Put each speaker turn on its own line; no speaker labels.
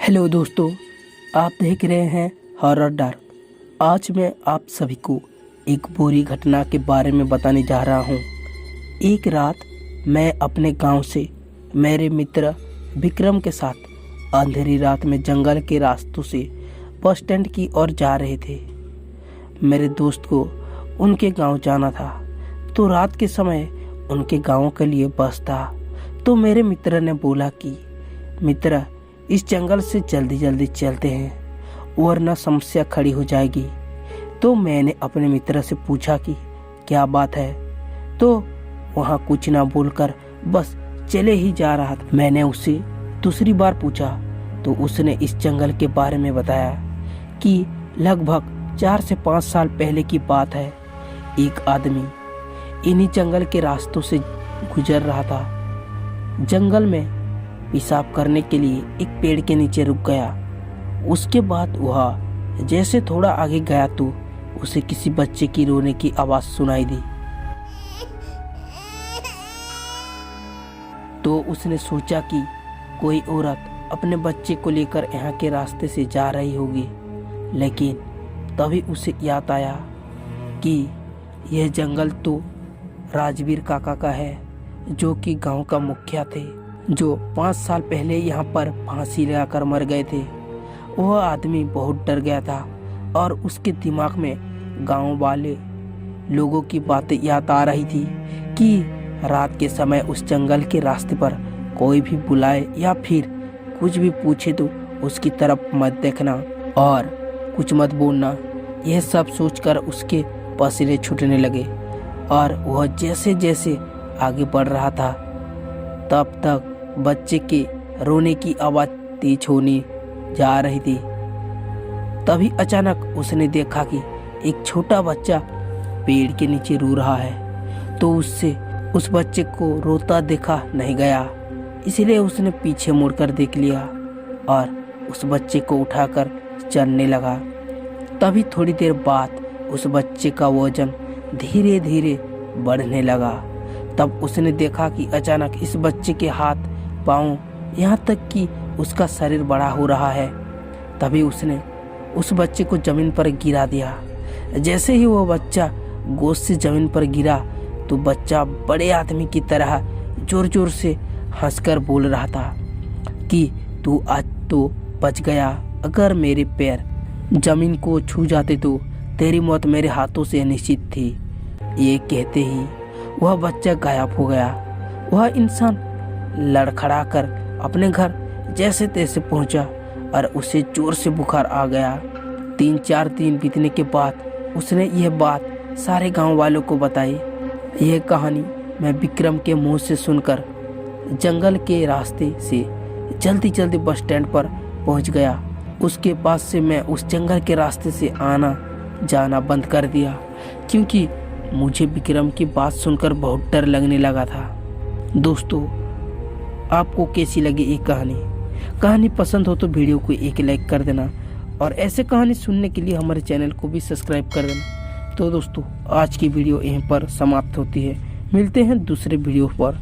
Hello दोस्तों, आप देख रहे हैं हॉरर डार्क। आज मैं आप सभी को एक बुरी घटना के बारे में बताने जा रहा हूँ। एक रात मैं अपने गांव से मेरे मित्र विक्रम के साथ अंधेरी रात में जंगल के रास्तों से बस स्टैंड की ओर जा रहे थे। मेरे दोस्त को उनके गांव जाना था, तो रात के समय उनके गांव के लिए बस था। तो मेरे मित्र ने बोला कि मित्र, इस जंगल से जल्दी जल्दी चलते हैं वरना समस्या खड़ी हो जाएगी। तो मैंने अपने मित्र से पूछा कि क्या बात है, तो वहाँ कुछ ना बोलकर बस चले ही जा रहा था। मैंने उससे दूसरी बार पूछा तो उसने इस जंगल के बारे में बताया कि लगभग 4 से 5 साल पहले की बात है। एक आदमी इन्हीं जंगल के रास्तों से गुजर रहा था। जंगल में पेशाब करने के लिए एक पेड़ के नीचे रुक गया। उसके बाद वह जैसे थोड़ा आगे गया तो उसे किसी बच्चे की रोने की आवाज सुनाई दी। तो उसने सोचा कि कोई औरत अपने बच्चे को लेकर यहाँ के रास्ते से जा रही होगी, लेकिन तभी उसे याद आया कि यह जंगल तो राजवीर काका का है, जो कि गांव का मुखिया थे, जो 5 साल पहले यहाँ पर फांसी लगाकर मर गए थे। वह आदमी बहुत डर गया था और उसके दिमाग में गांव वाले लोगों की बातें याद आ रही थी कि रात के समय उस जंगल के रास्ते पर कोई भी बुलाए या फिर कुछ भी पूछे तो उसकी तरफ मत देखना और कुछ मत बोलना। यह सब सोचकर उसके पसीने छूटने लगे और वह जैसे जैसे आगे बढ़ रहा था तब तक बच्चे के रोने की आवाज तेज होने जा रही थी। तभी अचानक उसने देखा कि एक छोटा बच्चा पेड़ के नीचे रो रहा है। तो उससे उस बच्चे को रोता देखा नहीं गया, इसलिए उसने पीछे मुड़कर देख लिया और उस बच्चे को उठाकर चलने लगा। तभी थोड़ी देर बाद उस बच्चे का वजन धीरे धीरे बढ़ने लगा। तब उसने देखा कि अचानक इस बच्चे के हाथ पाँव यहाँ तक कि उसका शरीर बड़ा हो रहा है। तभी उसने उस बच्चे को जमीन पर गिरा दिया। जैसे ही वो बच्चा गोद से जमीन पर गिरा तो बच्चा बड़े आदमी की तरह जोर जोर से हंसकर बोल रहा था कि तू आज तो बच गया। अगर मेरे पैर जमीन को छू जाते तो तेरी मौत मेरे हाथों से निश्चित थी। ये कहते ही वह बच्चा गायब हो गया। वह इंसान लड़खड़ा कर अपने घर जैसे तैसे पहुंचा और उसे जोर से बुखार आ गया। 3-4 दिन बीतने के बाद उसने यह बात सारे गांव वालों को बताई। यह कहानी मैं विक्रम के मुंह से सुनकर जंगल के रास्ते से जल्दी जल्दी बस स्टैंड पर पहुंच गया। उसके बाद से मैं उस जंगल के रास्ते से आना जाना बंद कर दिया, क्योंकि मुझे विक्रम की बात सुनकर बहुत डर लगने लगा था। दोस्तों, आपको कैसी लगी ये कहानी पसंद हो तो वीडियो को एक लाइक कर देना और ऐसे कहानी सुनने के लिए हमारे चैनल को भी सब्सक्राइब कर देना। तो दोस्तों, आज की वीडियो यहीं पर समाप्त होती है। मिलते हैं दूसरे वीडियो पर।